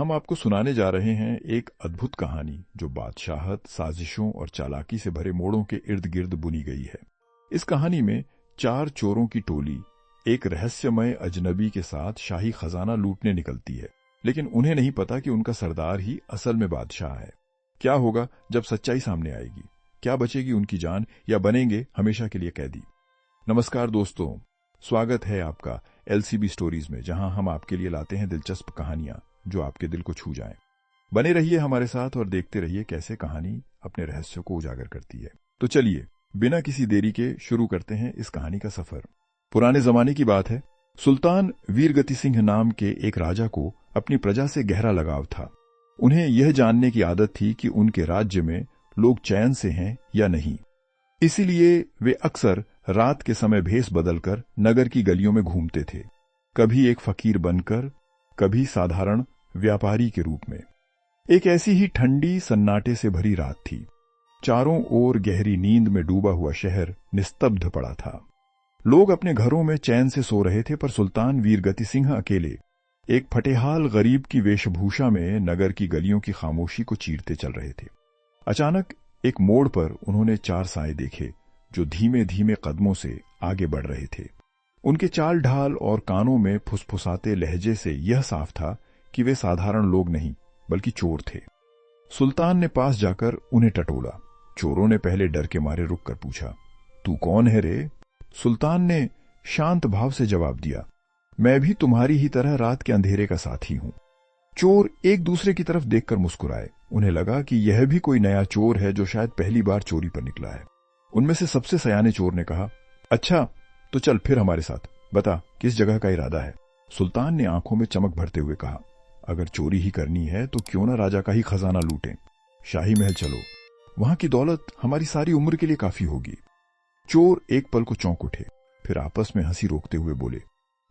हम आपको सुनाने जा रहे हैं एक अद्भुत कहानी जो बादशाहत, साजिशों और चालाकी से भरे मोड़ों के इर्द गिर्द बुनी गई है। इस कहानी में 4 चोरों की टोली एक रहस्यमय अजनबी के साथ शाही खजाना लूटने निकलती है, लेकिन उन्हें नहीं पता कि उनका सरदार ही असल में बादशाह है। क्या होगा जब सच्चाई सामने आएगी? क्या बचेगी उनकी जान या बनेंगे हमेशा के लिए कैदी? नमस्कार दोस्तों, स्वागत है आपका एलसीबी स्टोरीज में, जहां हम आपके लिए लाते हैं दिलचस्प कहानियां जो आपके दिल को छू जाएं। बने रहिए हमारे साथ और देखते रहिए कैसे कहानी अपने रहस्यों को उजागर करती है। तो चलिए बिना किसी देरी के शुरू करते हैं इस कहानी का सफर। पुराने जमाने की बात है। सुल्तान वीरगति सिंह नाम के एक राजा को अपनी प्रजा से गहरा लगाव था। उन्हें यह जानने की आदत थी कि उनके राज्य में लोग चैन से हैं या नहीं। इसीलिए वे अक्सर रात के समय भेष बदलकर नगर की गलियों में घूमते थे, कभी एक फकीर बनकर, कभी साधारण व्यापारी के रूप में। एक ऐसी ही ठंडी सन्नाटे से भरी रात थी। चारों ओर गहरी नींद में डूबा हुआ शहर निस्तब्ध पड़ा था। लोग अपने घरों में चैन से सो रहे थे, पर सुल्तान वीरगति सिंह अकेले एक फटेहाल गरीब की वेशभूषा में नगर की गलियों की खामोशी को चीरते चल रहे थे। अचानक एक मोड़ पर उन्होंने 4 साए देखे जो धीमे धीमे कदमों से आगे बढ़ रहे थे। उनके चाल ढाल और कानों में फुसफुसाते लहजे से यह साफ था कि वे साधारण लोग नहीं बल्कि चोर थे। सुल्तान ने पास जाकर उन्हें टटोला। चोरों ने पहले डर के मारे रुक कर पूछा, तू कौन है रे? सुल्तान ने शांत भाव से जवाब दिया, मैं भी तुम्हारी ही तरह रात के अंधेरे का साथी हूं। चोर एक दूसरे की तरफ देखकर मुस्कुराए। उन्हें लगा कि यह भी कोई नया चोर है जो शायद पहली बार चोरी पर निकला है। उनमें से सबसे सयाने चोर ने कहा, अच्छा तो चल फिर हमारे साथ, बता किस जगह का इरादा है? सुल्तान ने आंखों में चमक भरते हुए कहा, अगर चोरी ही करनी है तो क्यों ना राजा का ही खजाना लूटें। शाही महल चलो, वहां की दौलत हमारी सारी उम्र के लिए काफी होगी। चोर एक पल को चौंक उठे, फिर आपस में हंसी रोकते हुए बोले,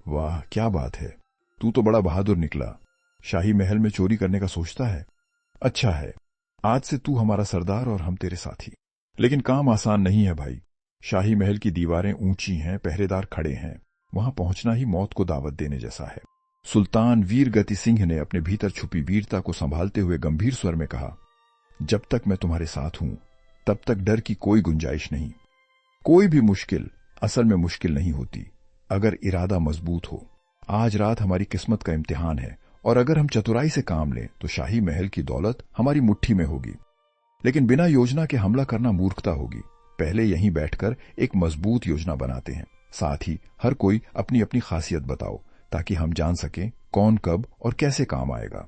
वाह क्या बात है, तू तो बड़ा बहादुर निकला। शाही महल में चोरी करने का सोचता है? अच्छा है, आज से तू हमारा सरदार और हम तेरे साथी। लेकिन काम आसान नहीं है भाई। शाही महल की दीवारें ऊंची हैं, पहरेदार खड़े हैं, वहां पहुंचना ही मौत को दावत देने जैसा है। सुल्तान वीरगति सिंह ने अपने भीतर छुपी वीरता को संभालते हुए गंभीर स्वर में कहा, जब तक मैं तुम्हारे साथ हूं तब तक डर की कोई गुंजाइश नहीं। कोई भी मुश्किल असल में मुश्किल नहीं होती अगर इरादा मजबूत हो। आज रात हमारी किस्मत का इम्तिहान है और अगर हम चतुराई से काम लें तो शाही महल की दौलत हमारी मुट्ठी में होगी। लेकिन बिना योजना के हमला करना मूर्खता होगी। पहले यहीं बैठकर एक मजबूत योजना बनाते हैं। साथ ही हर कोई अपनी अपनी खासियत बताओ ताकि हम जान सकें कौन कब और कैसे काम आएगा।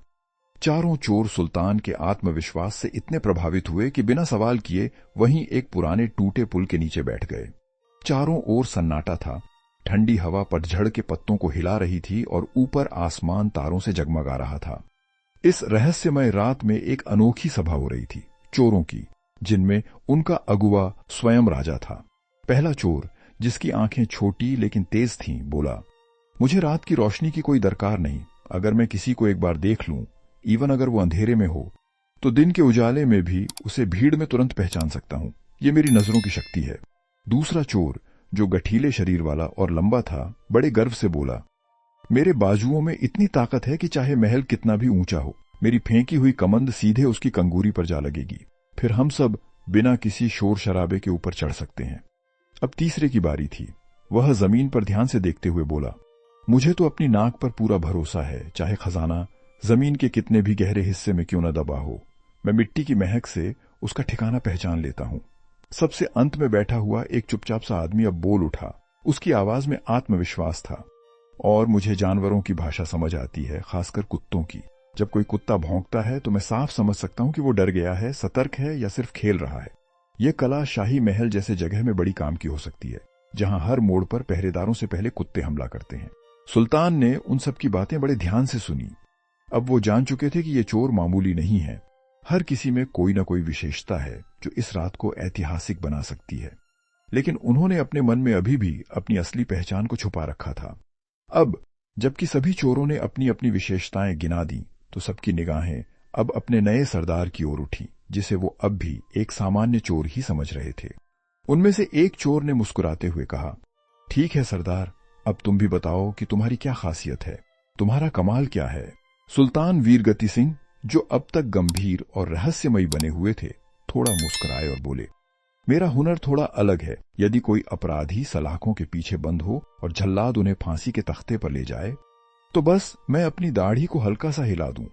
चारों चोर सुल्तान के आत्मविश्वास से इतने प्रभावित हुए कि बिना सवाल किए वहीं एक पुराने टूटे पुल के नीचे बैठ गए। चारों ओर सन्नाटा था। ठंडी हवा पतझड़ के पत्तों को हिला रही थी और ऊपर आसमान तारों से जगमगा रहा था। इस रहस्यमय रात में एक अनोखी सभा हो रही थी, चोरों की, जिनमें उनका अगुवा स्वयं राजा था। पहला चोर, जिसकी आंखें छोटी लेकिन तेज थीं, बोला, मुझे रात की रोशनी की कोई दरकार नहीं। अगर मैं किसी को एक बार देख लूं, इवन अगर वो अंधेरे में हो, तो दिन के उजाले में भी उसे भीड़ में तुरंत पहचान सकता हूं। ये मेरी नजरों की शक्ति है। दूसरा चोर, जो गठीले शरीर वाला और लंबा था, बड़े गर्व से बोला, मेरे बाजुओं में इतनी ताकत है कि चाहे महल कितना भी ऊंचा हो, मेरी फेंकी हुई कमंद सीधे उसकी कंगूरी पर जा लगेगी। फिर हम सब बिना किसी शोर शराबे के ऊपर चढ़ सकते हैं। अब तीसरे की बारी थी। वह जमीन पर ध्यान से देखते हुए बोला, मुझे तो अपनी नाक पर पूरा भरोसा है, चाहे खजाना जमीन के कितने भी गहरे हिस्से में क्यों न दबा हो, मैं मिट्टी की महक से उसका ठिकाना पहचान लेता हूं। सबसे अंत में बैठा हुआ एक चुपचाप सा आदमी अब बोल उठा। उसकी आवाज में आत्मविश्वास था। और मुझे जानवरों की भाषा समझ आती है, खासकर कुत्तों की। जब कोई कुत्ता भौंकता है तो मैं साफ समझ सकता हूं कि वो डर गया है, सतर्क है या सिर्फ खेल रहा है। यह कला शाही महल जैसे जगह में बड़ी काम की हो सकती है, जहां हर मोड़ पर पहरेदारों से पहले कुत्ते हमला करते हैं। सुल्तान ने उन सब की बातें बड़े ध्यान से सुनी। अब वो जान चुके थे कि ये चोर मामूली नहीं है। हर किसी में कोई न कोई विशेषता है जो इस रात को ऐतिहासिक बना सकती है। लेकिन उन्होंने अपने मन में अभी भी अपनी असली पहचान को छुपा रखा था। अब जबकि सभी चोरों ने अपनी अपनी विशेषताएं गिना दी, तो सबकी निगाहें अब अपने नए सरदार की ओर उठी, जिसे वो अब भी एक सामान्य चोर ही समझ रहे थे। उनमें से एक चोर ने मुस्कुराते हुए कहा, ठीक है सरदार, अब तुम भी बताओ कि तुम्हारी क्या खासियत है, तुम्हारा कमाल क्या है? सुल्तान वीरगति सिंह, जो अब तक गंभीर और रहस्यमयी बने हुए थे, थोड़ा मुस्कुराए और बोले, मेरा हुनर थोड़ा अलग है। यदि कोई अपराधी सलाखों के पीछे बंद हो और जल्लाद उन्हें फांसी के तख्ते पर ले जाए, तो बस मैं अपनी दाढ़ी को हल्का सा हिला दूं,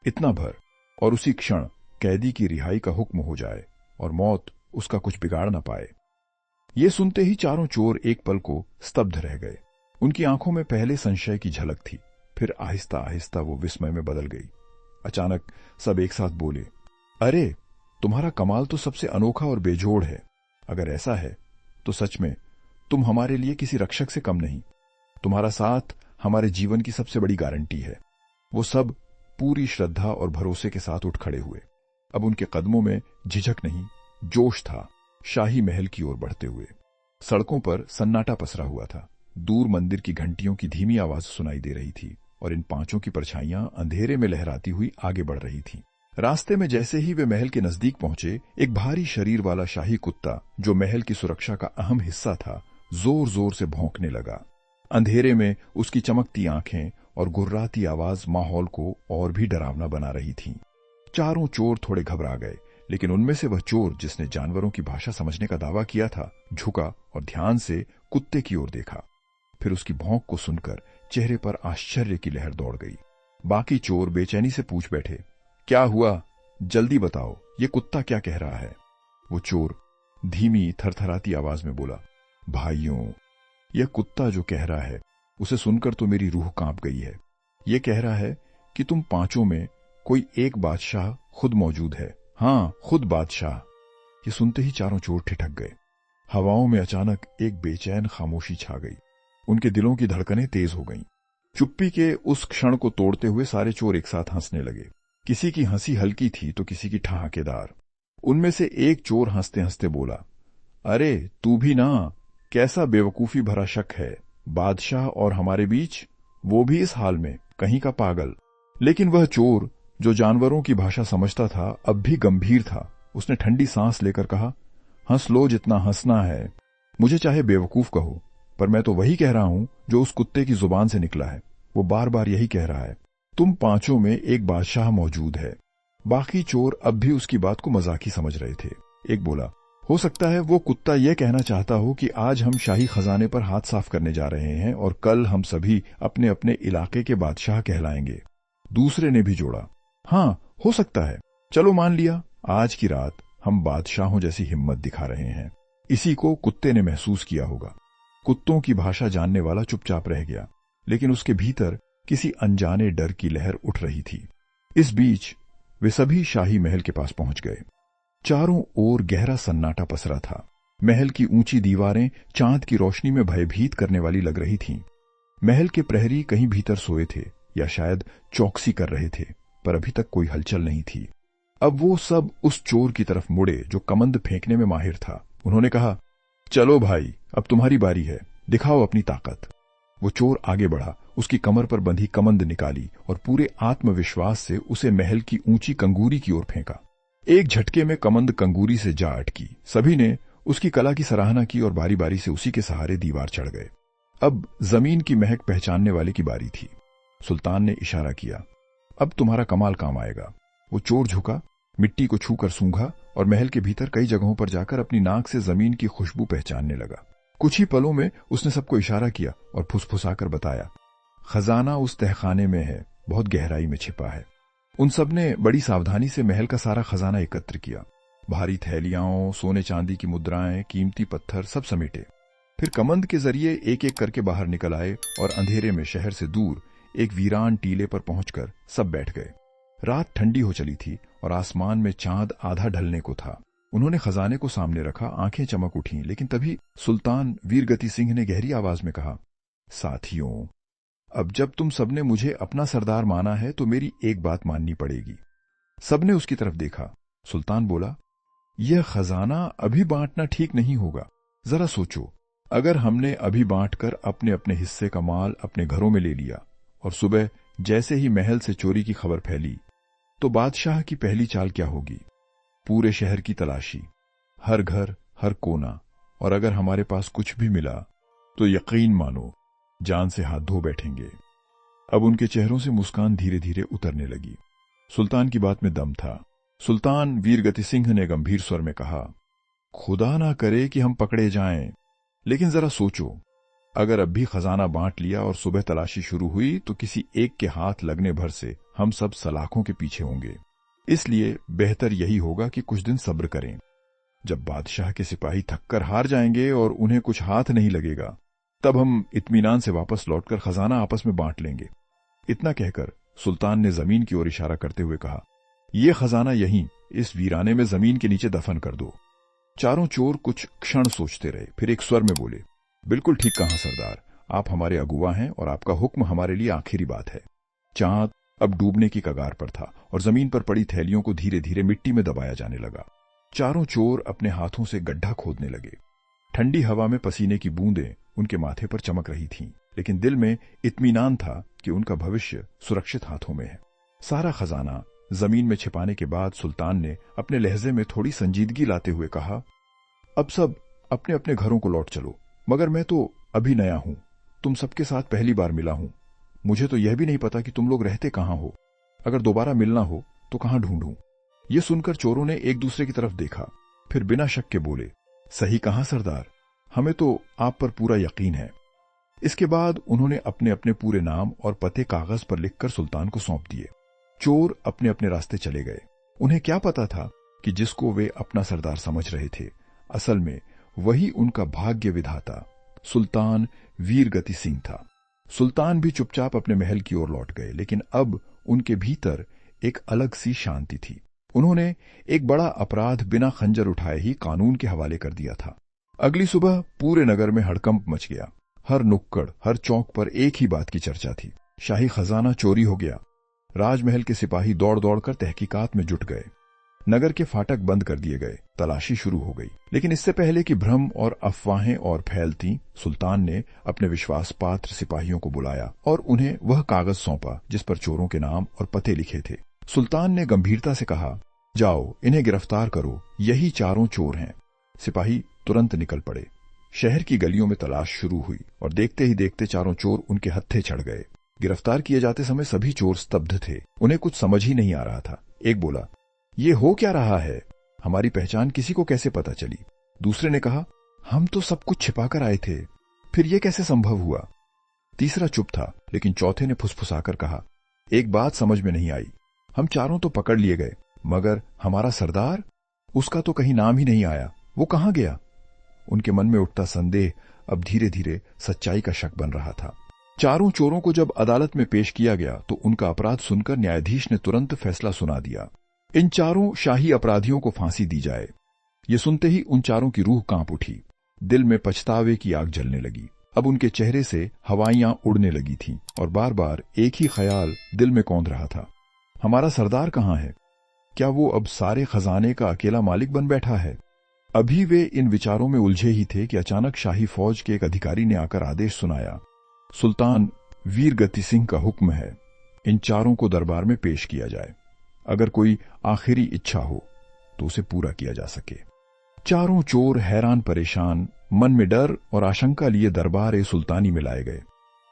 इतना भर, और उसी क्षण कैदी की रिहाई का हुक्म हो जाए और मौत उसका कुछ बिगाड़ न पाए। ये सुनते ही चारों चोर एक पल को स्तब्ध रह गए। उनकी आंखों में पहले संशय की झलक थी, फिर आहिस्ता आहिस्ता वो विस्मय में बदल गई। अचानक सब एक साथ बोले, अरे, तुम्हारा कमाल तो सबसे अनोखा और बेजोड़ है। अगर ऐसा है तो सच में तुम हमारे लिए किसी रक्षक से कम नहीं। तुम्हारा साथ हमारे जीवन की सबसे बड़ी गारंटी है। वो सब पूरी श्रद्धा और भरोसे के साथ उठ खड़े हुए। अब उनके कदमों में झिझक नहीं, जोश था। शाही महल की ओर बढ़ते हुए सड़कों पर सन्नाटा पसरा हुआ था। दूर मंदिर की घंटियों की धीमी आवाज सुनाई दे रही थी और इन पांचों की परछाइयां अंधेरे में लहराती हुई आगे बढ़ रही थीं। रास्ते में जैसे ही वे महल के नजदीक पहुंचे, एक भारी शरीर वाला शाही कुत्ता, जो महल की सुरक्षा का अहम हिस्सा था, जोर जोर से भौंकने लगा। अंधेरे में उसकी चमकती आंखें और गुर्राती आवाज माहौल को और भी डरावना बना रही थी। चारों चोर थोड़े घबरा गए, लेकिन उनमें से वह चोर जिसने जानवरों की भाषा समझने का दावा किया था, झुका और ध्यान से कुत्ते की ओर देखा। फिर उसकी भौंक को सुनकर चेहरे पर आश्चर्य की लहर दौड़ गई। बाकी चोर बेचैनी से पूछ बैठे, क्या हुआ? जल्दी बताओ, ये कुत्ता क्या कह रहा है? वो चोर धीमी थरथराती आवाज में बोला, भाइयों, यह कुत्ता जो कह रहा है, उसे सुनकर तो मेरी रूह कांप गई है। ये कह रहा है कि तुम पांचों में कोई एक बादशाह खुद मौजूद है। हाँ, खुद बादशाह। ये सुनते ही चारों चोर ठिठक गए। हवाओं में अचानक एक बेचैन खामोशी छा गई। उनके दिलों की धड़कनें तेज हो गईं। चुप्पी के उस क्षण को तोड़ते हुए सारे चोर एक साथ हंसने लगे। किसी की हंसी हल्की थी तो किसी की ठहाकेदार। उनमें से एक चोर हंसते हंसते बोला, अरे तू भी ना, कैसा बेवकूफी भरा शक है। बादशाह और हमारे बीच, वो भी इस हाल में, कहीं का पागल। लेकिन वह चोर जो जानवरों की भाषा समझता था, अब भी गंभीर था। उसने ठंडी सांस लेकर कहा, हंस लो जितना हंसना है। मुझे चाहे बेवकूफ कहो, पर मैं तो वही कह रहा हूं जो उस कुत्ते की जुबान से निकला है। वो बार बार यही कह रहा है, तुम पांचों में एक बादशाह मौजूद है। बाकी चोर अब भी उसकी बात को मजाकी समझ रहे थे। एक बोला, हो सकता है वो कुत्ता यह कहना चाहता हो कि आज हम शाही खजाने पर हाथ साफ करने जा रहे हैं और कल हम सभी अपने अपने इलाके के बादशाह कहलाएंगे। दूसरे ने भी जोड़ा, हाँ हो सकता है, चलो मान लिया, आज की रात हम बादशाहों जैसी हिम्मत दिखा रहे हैं। इसी को कुत्ते ने महसूस किया होगा। कुत्तों की भाषा जानने वाला चुपचाप रह गया, लेकिन उसके भीतर किसी अनजाने डर की लहर उठ रही थी। इस बीच वे सभी शाही महल के पास पहुंच गए। चारों ओर गहरा सन्नाटा पसरा था। महल की ऊंची दीवारें चांद की रोशनी में भयभीत करने वाली लग रही थीं। महल के प्रहरी कहीं भीतर सोए थे या शायद चौकसी कर रहे थे, पर अभी तक कोई हलचल नहीं थी। अब वो सब उस चोर की तरफ मुड़े जो कमंद फेंकने में माहिर था। उन्होंने कहा, चलो भाई, अब तुम्हारी बारी है, दिखाओ अपनी ताकत। वो चोर आगे बढ़ा, उसकी कमर पर बंधी कमंद निकाली और पूरे आत्मविश्वास से उसे महल की ऊंची कंगूरी की ओर फेंका। एक झटके में कमंद कंगूरी से जा अटकी। सभी ने उसकी कला की सराहना की और बारी बारी से उसी के सहारे दीवार चढ़ गए। अब जमीन की महक पहचानने वाले की बारी थी। सुल्तान ने इशारा किया, अब तुम्हारा कमाल काम आएगा। वो चोर झुका, मिट्टी को छूकर सूंघा और महल के भीतर कई जगहों पर जाकर अपनी नाक से जमीन की खुशबू पहचानने लगा। कुछ ही पलों में उसने सबको इशारा किया और फुसफुसाकर बताया, खजाना उस तहखाने में है, बहुत गहराई में छिपा है। उन सब ने बड़ी सावधानी से महल का सारा खजाना एकत्र किया। भारी थैलियां, सोने चांदी की मुद्राएं, कीमती पत्थर सब समेटे। फिर कमंद के जरिए एक एक करके बाहर निकल आए और अंधेरे में शहर से दूर एक वीरान टीले पर पहुंचकर सब बैठ गए। रात ठंडी हो चली थी और आसमान में चांद आधा ढलने को था। उन्होंने खजाने को सामने रखा, आंखें चमक उठीं, लेकिन तभी सुल्तान वीरगति सिंह ने गहरी आवाज में कहा, साथियों, अब जब तुम सबने मुझे अपना सरदार माना है तो मेरी एक बात माननी पड़ेगी। सबने उसकी तरफ देखा। सुल्तान बोला, यह खजाना अभी बांटना ठीक नहीं होगा। जरा सोचो, अगर हमने अभी बांटकर अपने अपने हिस्से का माल अपने घरों में ले लिया और सुबह जैसे ही महल से चोरी की खबर फैली, तो बादशाह की पहली चाल क्या होगी? पूरे शहर की तलाशी, हर घर, हर कोना, और अगर हमारे पास कुछ भी मिला तो यकीन मानो जान से हाथ धो बैठेंगे। अब उनके चेहरों से मुस्कान धीरे धीरे उतरने लगी। सुल्तान की बात में दम था। सुल्तान वीरगति सिंह ने गंभीर स्वर में कहा, खुदा ना करे कि हम पकड़े जाएं, लेकिन जरा सोचो, अगर अब भी खजाना बांट लिया और सुबह तलाशी शुरू हुई तो किसी एक के हाथ लगने भर से हम सब सलाखों के पीछे होंगे। इसलिए बेहतर यही होगा कि कुछ दिन सब्र करें। जब बादशाह के सिपाही थककर हार जाएंगे और उन्हें कुछ हाथ नहीं लगेगा, तब हम इत्मीनान से वापस लौटकर खजाना आपस में बांट लेंगे। इतना कहकर सुल्तान ने जमीन की ओर इशारा करते हुए कहा, यह खजाना यहीं इस वीराने में जमीन के नीचे दफन कर दो। चारों चोर कुछ क्षण सोचते रहे, फिर एक स्वर में बोले, बिल्कुल ठीक कहा सरदार, आप हमारे अगुवा हैं और आपका हुक्म हमारे लिए आखिरी बात है। चांद अब डूबने की कगार पर था और जमीन पर पड़ी थैलियों को धीरे धीरे मिट्टी में दबाया जाने लगा। चारों चोर अपने हाथों से गड्ढा खोदने लगे। ठंडी हवा में पसीने की बूंदें उनके माथे पर चमक रही थीं, लेकिन दिल में इत्मीनान था कि उनका भविष्य सुरक्षित हाथों में है। सारा खजाना जमीन में छिपाने के बाद सुल्तान ने अपने लहजे में थोड़ी संजीदगी लाते हुए कहा, अब सब अपने अपने घरों को लौट चलो, मगर मैं तो अभी नया हूं, तुम सबके साथ पहली बार मिला हूं। मुझे तो यह भी नहीं पता कि तुम लोग रहते कहां हो। अगर दोबारा मिलना हो तो कहां ढूंढूं। ये सुनकर चोरों ने एक दूसरे की तरफ देखा, फिर बिना शक के बोले, सही कहा सरदार, हमें तो आप पर पूरा यकीन है। इसके बाद उन्होंने अपने अपने पूरे नाम और पते कागज पर लिखकर सुल्तान को सौंप दिए। चोर अपने अपने रास्ते चले गए। उन्हें क्या पता था कि जिसको वे अपना सरदार समझ रहे थे, असल में वही उनका भाग्य विधाता सुल्तान वीरगति सिंह था। सुल्तान भी चुपचाप अपने महल की ओर लौट गए, लेकिन अब उनके भीतर एक अलग सी शांति थी। उन्होंने एक बड़ा अपराध बिना खंजर उठाए ही कानून के हवाले कर दिया था। अगली सुबह पूरे नगर में हड़कंप मच गया। हर नुक्कड़, हर चौक पर एक ही बात की चर्चा थी, शाही खजाना चोरी हो गया। राजमहल के सिपाही दौड़ दौड़कर तहकीकात में जुट गए। नगर के फाटक बंद कर दिए गए, तलाशी शुरू हो गई। लेकिन इससे पहले कि भ्रम और अफवाहें और फैलती, सुल्तान ने अपने विश्वास पात्र सिपाहियों को बुलाया और उन्हें वह कागज सौंपा जिस पर चोरों के नाम और पते लिखे थे। सुल्तान ने गंभीरता से कहा, जाओ इन्हें गिरफ्तार करो, यही चारों चोर हैं। सिपाही तुरंत निकल पड़े। शहर की गलियों में तलाश शुरू हुई और देखते ही देखते चारों चोर उनके हत्थे चढ़ गए। गिरफ्तार किए जाते समय सभी चोर स्तब्ध थे, उन्हें कुछ समझ ही नहीं आ रहा था। एक बोला, ये हो क्या रहा है, हमारी पहचान किसी को कैसे पता चली। दूसरे ने कहा, हम तो सब कुछ छिपाकर आए थे, फिर ये कैसे संभव हुआ। तीसरा चुप था, लेकिन चौथे ने फुसफुसाकर कहा, एक बात समझ में नहीं आई, हम चारों तो पकड़ लिए गए, मगर हमारा सरदार, उसका तो कहीं नाम ही नहीं आया, वो कहां गया। उनके मन में उठता संदेह अब धीरे धीरे सच्चाई का शक बन रहा था। चारों चोरों को जब अदालत में पेश किया गया तो उनका अपराध सुनकर न्यायाधीश ने तुरंत फैसला सुना दिया, इन चारों शाही अपराधियों को फांसी दी जाए। ये सुनते ही उन चारों की रूह कांप उठी, दिल में पछतावे की आग जलने लगी। अब उनके चेहरे से हवाइयां उड़ने लगी थीं और बार बार एक ही ख्याल दिल में कौंध रहा था, हमारा सरदार कहां है, क्या वो अब सारे खजाने का अकेला मालिक बन बैठा है। अभी वे इन विचारों में उलझे ही थे कि अचानक शाही फौज के एक अधिकारी ने आकर आदेश सुनाया, सुल्तान वीरगति सिंह का हुक्म है, इन चारों को दरबार में पेश किया जाए। अगर कोई आखिरी इच्छा हो तो उसे पूरा किया जा सके। चारों चोर हैरान परेशान, मन में डर और आशंका लिए दरबार सुल्तानी में लाए गए।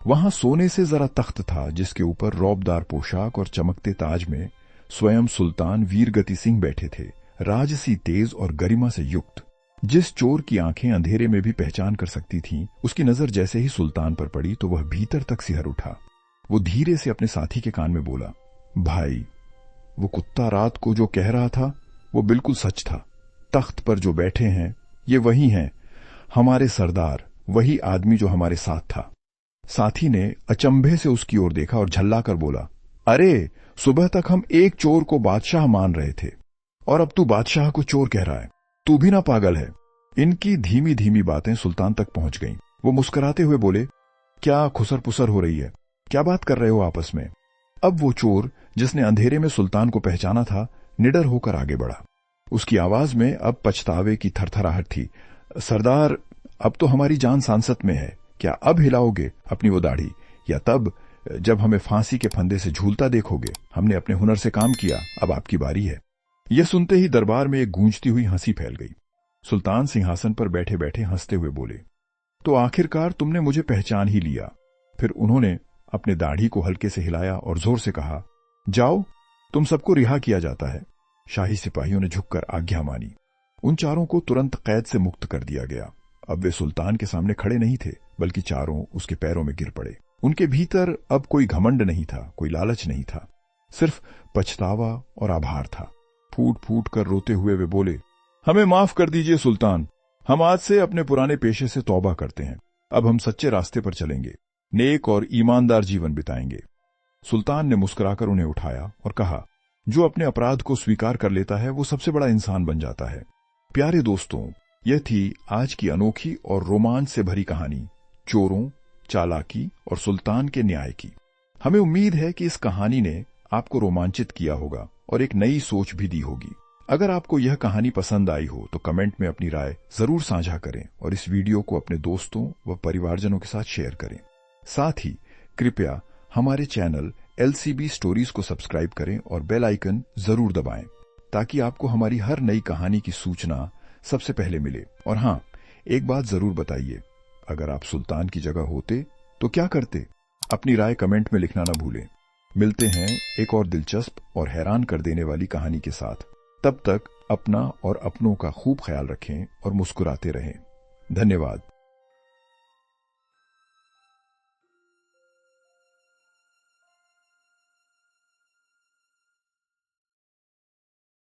वहां सोने से जरा तख्त था जिसके ऊपर रौबदार पोशाक और चमकते ताज में स्वयं सुल्तान वीरगति सिंह बैठे थे, राजसी तेज और गरिमा से युक्त। जिस चोर की आंखें अंधेरे में भी पहचान कर सकती थीं, उसकी नजर जैसे ही सुल्तान पर पड़ी तो वह भीतर तक सिहर उठा। वो धीरे से अपने साथी के कान में बोला, भाई, वो कुत्ता रात को जो कह रहा था वो बिल्कुल सच था। तख्त पर जो बैठे हैं ये वही हैं, हमारे सरदार, वही आदमी जो हमारे साथ था। साथी ने अचंभे से उसकी ओर देखा और झल्लाकर बोला, अरे, सुबह तक हम एक चोर को बादशाह मान रहे थे और अब तू बादशाह को चोर कह रहा है, तू भी ना पागल है। इनकी धीमी धीमी बातें सुल्तान तक पहुंच गईं। वो मुस्कुराते हुए बोले, क्या खुसर पुसर हो रही है, क्या बात कर रहे हो आपस में। अब वो चोर जिसने अंधेरे में सुल्तान को पहचाना था निडर होकर आगे बढ़ा। उसकी आवाज में अब पछतावे की थरथराहट थी। सरदार, अब तो हमारी जान सांसत में है, क्या अब हिलाओगे अपनी वो दाढ़ी, या तब जब हमें फांसी के फंदे से झूलता देखोगे। हमने अपने हुनर से काम किया, अब आपकी बारी है। यह सुनते ही दरबार में एक गूंजती हुई हंसी फैल गई। सुल्तान सिंहासन पर बैठे बैठे हंसते हुए बोले, तो आखिरकार तुमने मुझे पहचान ही लिया। फिर उन्होंने अपने दाढ़ी को हल्के से हिलाया और जोर से कहा, जाओ, तुम सबको रिहा किया जाता है। शाही सिपाहियों ने झुककर आज्ञा मानी। उन चारों को तुरंत कैद से मुक्त कर दिया गया। अब वे सुल्तान के सामने खड़े नहीं थे, बल्कि चारों उसके पैरों में गिर पड़े। उनके भीतर अब कोई घमंड नहीं था, कोई लालच नहीं था, सिर्फ पछतावा और आभार था। फूट फूट कर रोते हुए वे बोले, हमें माफ कर दीजिए सुल्तान, हम आज से अपने पुराने पेशे से तौबा करते हैं। अब हम सच्चे रास्ते पर चलेंगे, नेक और ईमानदार जीवन बिताएंगे। सुल्तान ने मुस्कुराकर उन्हें उठाया और कहा, जो अपने अपराध को स्वीकार कर लेता है वो सबसे बड़ा इंसान बन जाता है। प्यारे दोस्तों, यह थी आज की अनोखी और रोमांच से भरी कहानी, चोरों, चालाकी और सुल्तान के न्याय की। हमें उम्मीद है कि इस कहानी ने आपको रोमांचित किया होगा और एक नई सोच भी दी होगी। अगर आपको यह कहानी पसंद आई हो तो कमेंट में अपनी राय जरूर साझा करें और इस वीडियो को अपने दोस्तों व परिवारजनों के साथ शेयर करें। साथ ही कृपया हमारे चैनल LCB स्टोरीज को सब्सक्राइब करें और बेल आइकन जरूर दबाएं, ताकि आपको हमारी हर नई कहानी की सूचना सबसे पहले मिले। और हाँ, एक बात जरूर बताइए, अगर आप सुल्तान की जगह होते तो क्या करते? अपनी राय कमेंट में लिखना न भूलें। मिलते हैं एक और दिलचस्प और हैरान कर देने वाली कहानी के साथ। तब तक अपना और अपनों का खूब ख्याल रखें और मुस्कुराते रहें। धन्यवाद।